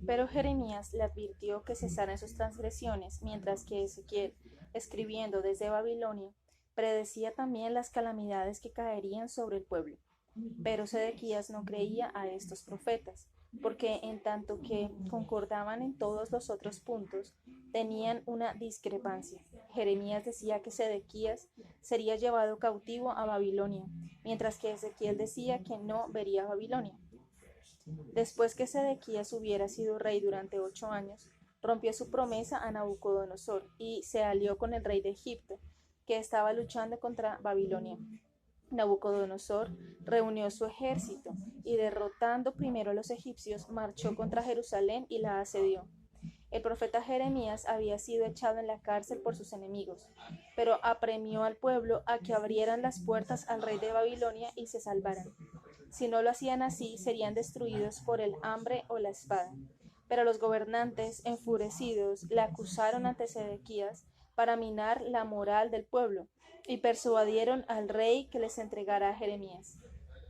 Pero Jeremías le advirtió que cesara en sus transgresiones, mientras que Ezequiel, escribiendo desde Babilonia, predecía también las calamidades que caerían sobre el pueblo. Pero Sedequías no creía a estos profetas, porque en tanto que concordaban en todos los otros puntos, tenían una discrepancia. Jeremías decía que Sedequías sería llevado cautivo a Babilonia, mientras que Ezequiel decía que no vería Babilonia. Después que Sedequías hubiera sido rey durante 8 años, rompió su promesa a Nabucodonosor y se alió con el rey de Egipto, que estaba luchando contra Babilonia. Nabucodonosor reunió su ejército y derrotando primero a los egipcios, marchó contra Jerusalén y la asedió. El profeta Jeremías había sido echado en la cárcel por sus enemigos, pero apremió al pueblo a que abrieran las puertas al rey de Babilonia y se salvaran. Si no lo hacían así, serían destruidos por el hambre o la espada. Pero los gobernantes, enfurecidos, le acusaron ante Sedequías para minar la moral del pueblo y persuadieron al rey que les entregara a Jeremías.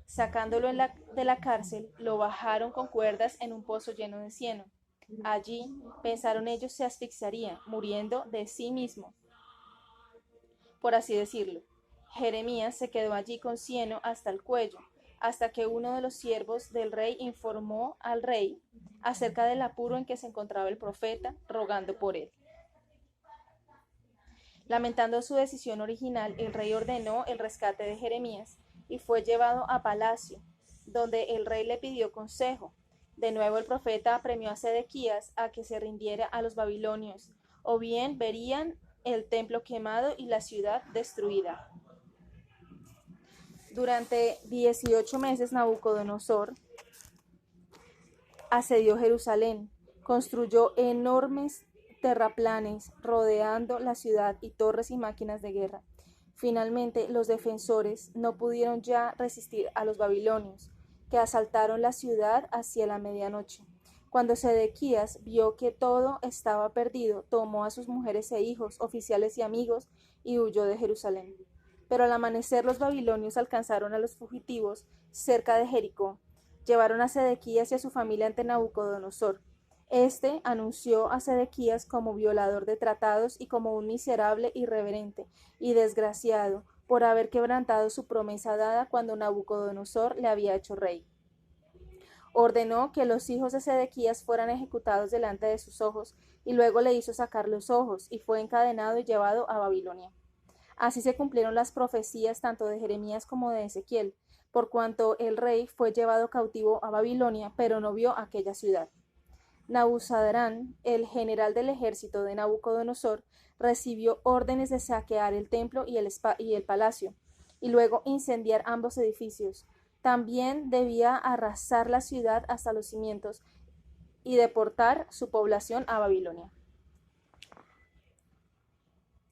Sacándolo de la cárcel, lo bajaron con cuerdas en un pozo lleno de cieno. Allí, pensaron ellos, se asfixiaría, muriendo de sí mismo, por así decirlo. Jeremías se quedó allí con cieno hasta el cuello, hasta que uno de los siervos del rey informó al rey acerca del apuro en que se encontraba el profeta, rogando por él. Lamentando su decisión original, el rey ordenó el rescate de Jeremías y fue llevado a palacio, donde el rey le pidió consejo. De nuevo el profeta apremió a Sedequías a que se rindiera a los babilonios, o bien verían el templo quemado y la ciudad destruida. Durante 18 meses Nabucodonosor asedió Jerusalén, construyó enormes terraplanes rodeando la ciudad y torres y máquinas de guerra. Finalmente, los defensores no pudieron ya resistir a los babilonios, que asaltaron la ciudad hacia la medianoche. Cuando Sedequías vio que todo estaba perdido, tomó a sus mujeres e hijos, oficiales y amigos, y huyó de Jerusalén. Pero al amanecer los babilonios alcanzaron a los fugitivos cerca de Jericó. Llevaron a Sedequías y a su familia ante Nabucodonosor. Este anunció a Sedequías como violador de tratados y como un miserable, irreverente y desgraciado por haber quebrantado su promesa dada cuando Nabucodonosor le había hecho rey. Ordenó que los hijos de Sedequías fueran ejecutados delante de sus ojos y luego le hizo sacar los ojos y fue encadenado y llevado a Babilonia. Así se cumplieron las profecías tanto de Jeremías como de Ezequiel, por cuanto el rey fue llevado cautivo a Babilonia, pero no vio aquella ciudad. Nabuzaradán, el general del ejército de Nabucodonosor, recibió órdenes de saquear el templo y el palacio, y luego incendiar ambos edificios. También debía arrasar la ciudad hasta los cimientos y deportar su población a Babilonia.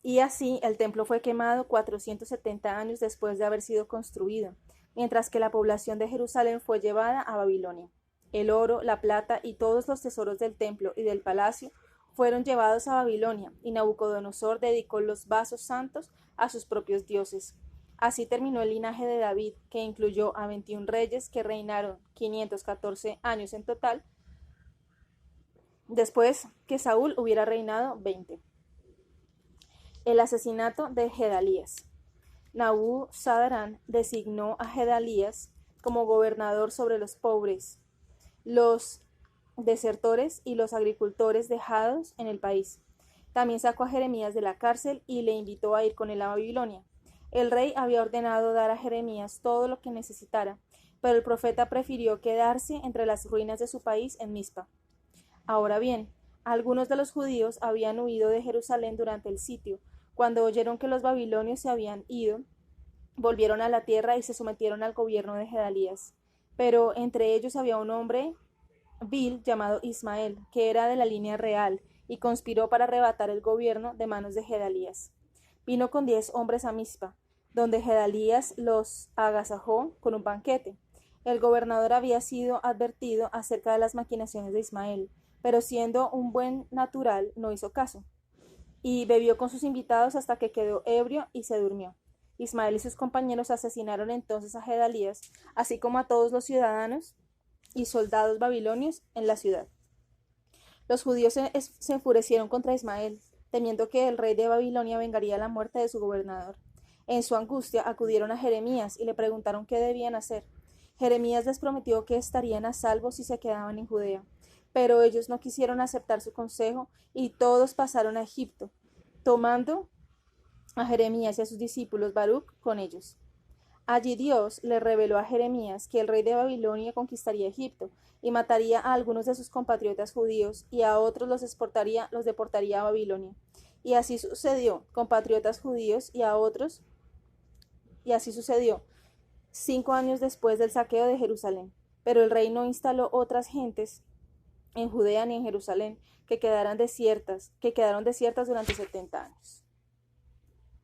Y así el templo fue quemado 470 años después de haber sido construido, mientras que la población de Jerusalén fue llevada a Babilonia. El oro, la plata y todos los tesoros del templo y del palacio fueron llevados a Babilonia, y Nabucodonosor dedicó los vasos santos a sus propios dioses. Así terminó el linaje de David, que incluyó a 21 reyes que reinaron 514 años en total, después que Saúl hubiera reinado 20. El asesinato de Gedalías. Nabuzaradán designó a Gedalías como gobernador sobre los pobres, los desertores y los agricultores dejados en el país. También sacó a Jeremías de la cárcel y le invitó a ir con él a Babilonia. El rey había ordenado dar a Jeremías todo lo que necesitara, pero el profeta prefirió quedarse entre las ruinas de su país en Mizpa. Ahora bien, algunos de los judíos habían huido de Jerusalén durante el sitio. Cuando oyeron que los babilonios se habían ido, volvieron a la tierra y se sometieron al gobierno de Gedalías. Pero entre ellos había un hombre vil llamado Ismael, que era de la línea real, y conspiró para arrebatar el gobierno de manos de Gedalías. Vino con 10 hombres a Mizpa, donde Gedalías los agasajó con un banquete. El gobernador había sido advertido acerca de las maquinaciones de Ismael, pero siendo un buen natural no hizo caso, y bebió con sus invitados hasta que quedó ebrio y se durmió. Ismael y sus compañeros asesinaron entonces a Gedalías, así como a todos los ciudadanos y soldados babilonios en la ciudad. Los judíos se enfurecieron contra Ismael, temiendo que el rey de Babilonia vengaría la muerte de su gobernador. En su angustia acudieron a Jeremías y le preguntaron qué debían hacer. Jeremías les prometió que estarían a salvo si se quedaban en Judea, pero ellos no quisieron aceptar su consejo y todos pasaron a Egipto, tomando a Jeremías y a sus discípulos Baruc con ellos. Allí Dios le reveló a Jeremías que el rey de Babilonia conquistaría Egipto y mataría a algunos de sus compatriotas judíos y a otros los deportaría a Babilonia. Y así sucedió, compatriotas judíos y a otros, y así sucedió 5 años después del saqueo de Jerusalén. Pero el rey no instaló otras gentes en Judea ni en Jerusalén, que quedaron desiertas durante 70 años.